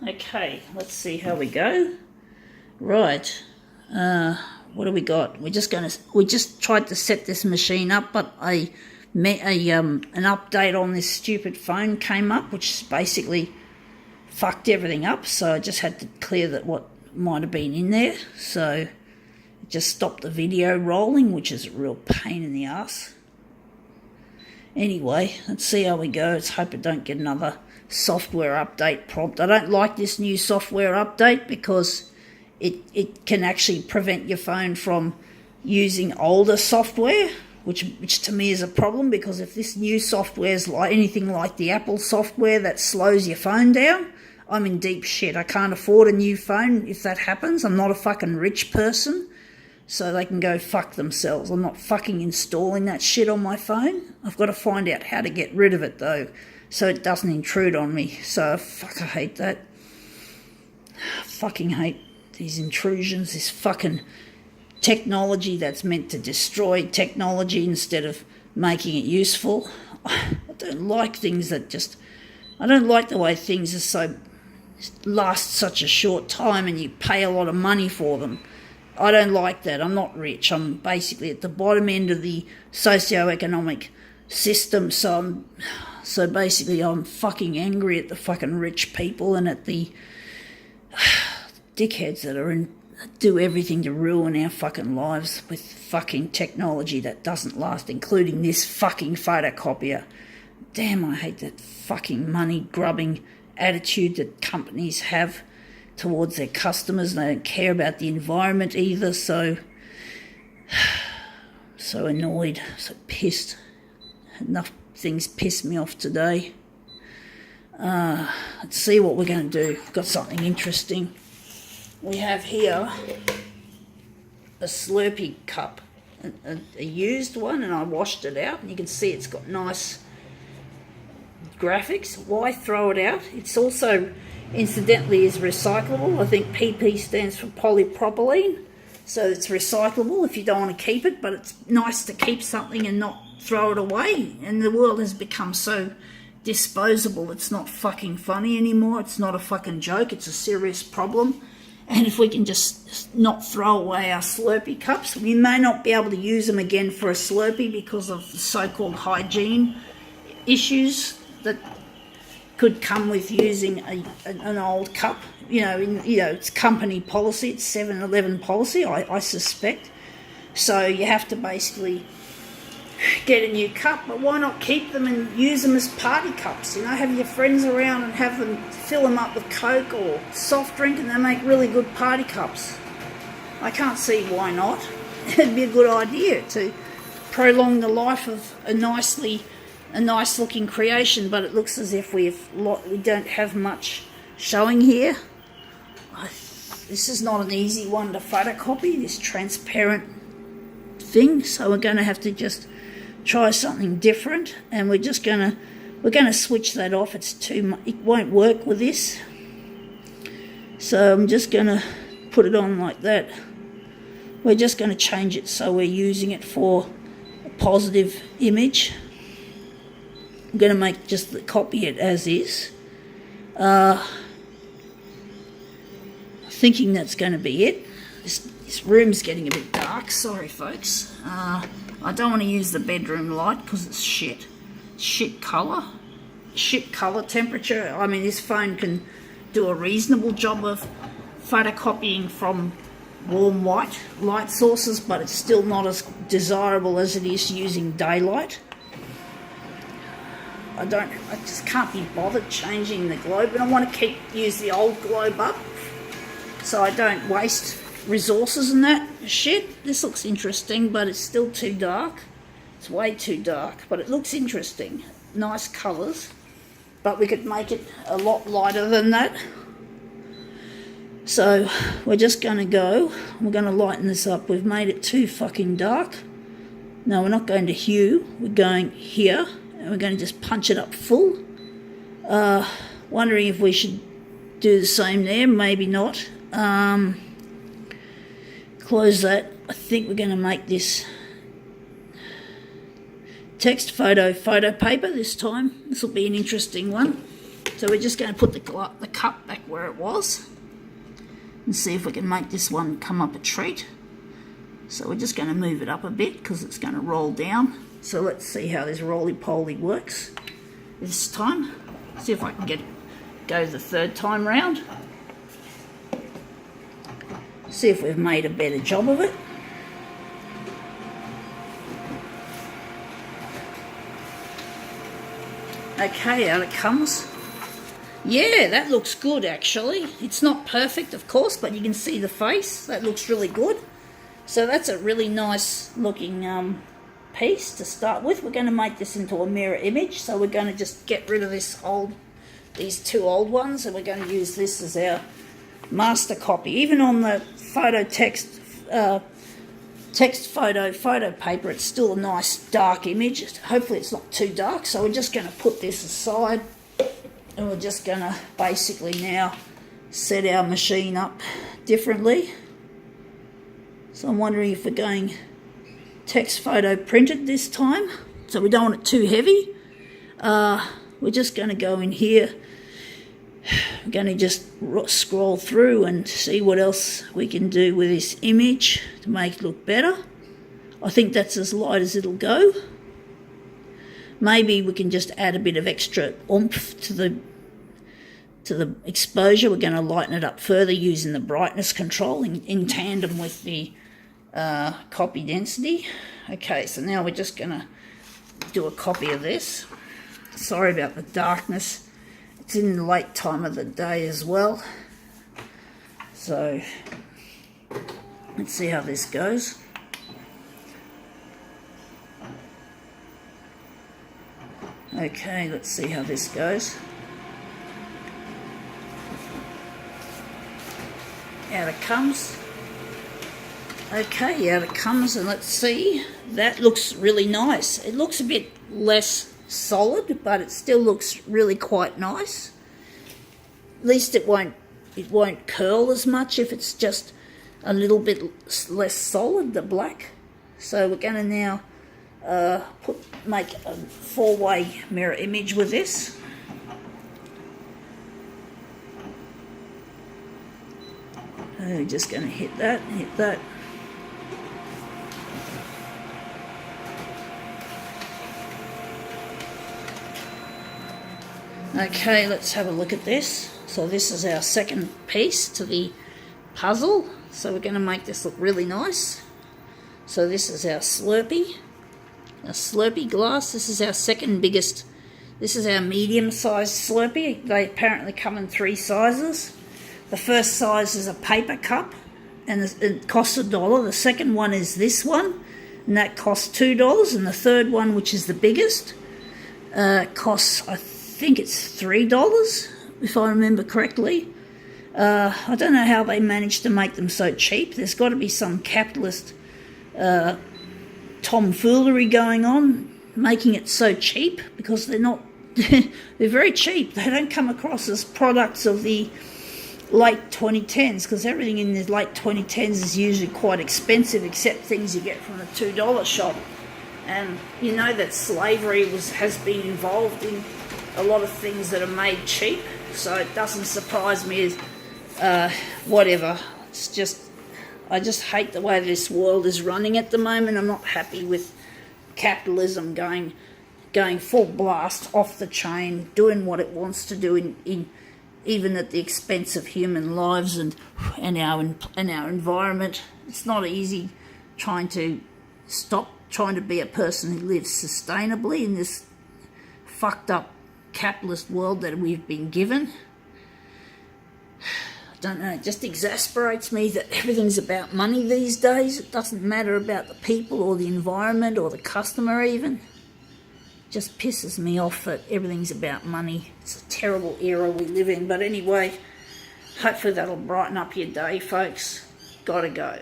Okay, let's see how we go. Right. What do we got? We just tried to set this machine up, but an update on this stupid phone came up, which basically fucked everything up. So I just had to clear that what might have been in there. So it just stopped the video rolling, which is a real pain in the ass. Anyway, let's see how we go. Let's hope I don't get another software update prompt. I don't like this new software update because it can actually prevent your phone from using older software, which to me is a problem, because if this new software is like anything like the Apple software that slows your phone down, I'm in deep shit. I can't afford a new phone if that happens. I'm not a fucking rich person, so they can go fuck themselves. I'm not fucking installing that shit on my phone. I've got to find out how to get rid of it though, so it doesn't intrude on me. So fuck, I hate that. I fucking hate these intrusions, this fucking technology that's meant to destroy technology instead of making it useful. I don't like things that just... I don't like the way things are so... last such a short time and you pay a lot of money for them. I don't like that. I'm not rich. I'm basically at the bottom end of the socio-economic system, so basically I'm fucking angry at the fucking rich people and at the dickheads that do everything to ruin our fucking lives with fucking technology that doesn't last, including this fucking photocopier. Damn, I hate that fucking money-grubbing attitude that companies have towards their customers, and they don't care about the environment either, so annoyed, so pissed. Enough things pissed me off today. Let's see what we're going to do. We've got something interesting. We have here a Slurpee cup, a used one, and I washed it out, and you can see it's got nice graphics. Why throw it out? It's also, incidentally, is recyclable. I think PP stands for polypropylene, so it's recyclable if you don't want to keep it, but it's nice to keep something and not throw it away. And the world has become so disposable, it's not fucking funny anymore. It's not a fucking joke. It's a serious problem. And if we can just not throw away our Slurpee cups, we may not be able to use them again for a Slurpee because of the so-called hygiene issues that could come with using an old cup. It's company policy, it's 7-Eleven policy, I suspect. So you have to basically get a new cup, but why not keep them and use them as party cups? Have your friends around and have them fill them up with Coke or soft drink, and they make really good party cups. I can't see why not. It'd be a good idea to prolong the life of a nice looking creation, but it looks as if we don't have much showing here. This is not an easy one to photocopy, this transparent thing, so we're going to have to just try something different, and we're going to switch that off. It won't work with this, so I'm just going to put it on like that. We're just going to change it so we're using it for a positive image. I'm going to copy it as is. Thinking that's going to be it. This room's getting a bit dark. Sorry, folks. I don't want to use the bedroom light because it's shit. Shit colour. Shit colour temperature. I mean, this phone can do a reasonable job of photocopying from warm white light sources, but it's still not as desirable as it is using daylight. I just can't be bothered changing the globe, and I want to use the old globe up so I don't waste resources and that shit. This looks interesting, but it's still too dark. It's way too dark, but it looks interesting. Nice colours, but we could make it a lot lighter than that. So we're just going to we're going to lighten this up. We've made it too fucking dark. No, we're not going to hue. We're going here, and we're going to just punch it up full. Wondering if we should do the same there. Maybe not. Close that. I think we're going to make this text photo paper this time. This will be an interesting one. So we're just going to put the cup back where it was and see if we can make this one come up a treat. So we're just going to move it up a bit because it's going to roll down. So let's see how this roly-poly works this time. See if I can go the third time round. See if we've made a better job of it. Okay, out it comes. Yeah, that looks good actually. It's not perfect, of course, but you can see the face. That looks really good. So that's a really nice looking piece to start with. We're going to make this into a mirror image. So we're going to just get rid of these two old ones, and we're going to use this as our master copy. Even on the photo text photo paper, it's still a nice dark image. Hopefully it's not too dark. So we're just going to put this aside, and we're just going to basically now set our machine up differently. So I'm wondering if we're going text photo printed this time, so we don't want it too heavy. We're just going to go in here. We're going to just scroll through and see what else we can do with this image to make it look better. I think that's as light as it'll go. Maybe we can just add a bit of extra oomph to the exposure. We're going to lighten it up further using the brightness control in tandem with the copy density. Okay, so now we're just going to do a copy of this. Sorry about the darkness. It's in the late time of the day as well. So let's see how this goes. Okay, let's see how this goes. Out it comes. Okay, out it comes, and let's see. That looks really nice. It looks a bit less solid, but it still looks really quite nice. At least it won't curl as much if it's just a little bit less solid, the black. So we're going to now make a 4-way mirror image with this. We're just going to hit that. Okay, let's have a look at this. So this is our second piece to the puzzle. So we're going to make this look really nice. So this is our Slurpee glass. This is our second biggest. This is our medium-sized Slurpee. They apparently come in 3 sizes. The first size is a paper cup, and it costs $1. The second one is this one, and that costs $2. And the third one, which is the biggest, costs, I think it's $3, if I remember correctly. I don't know how they managed to make them so cheap. There's got to be some capitalist tomfoolery going on, making it so cheap, because they're not. They're very cheap. They don't come across as products of the late 2010s, because everything in the late 2010s is usually quite expensive, except things you get from the $2 shop. And you know that slavery has been involved in a lot of things that are made cheap, so it doesn't surprise me as whatever. It's just, I just hate the way this world is running at the moment. I'm not happy with capitalism going full blast off the chain, doing what it wants to do in even at the expense of human lives and our environment. It's not easy trying to be a person who lives sustainably in this fucked up capitalist world that we've been given. I don't know, it just exasperates me that everything's about money these days. It doesn't matter about the people or the environment or the customer even. Just pisses me off that everything's about money. It's a terrible era we live in. But anyway, hopefully that'll brighten up your day, folks. Gotta go.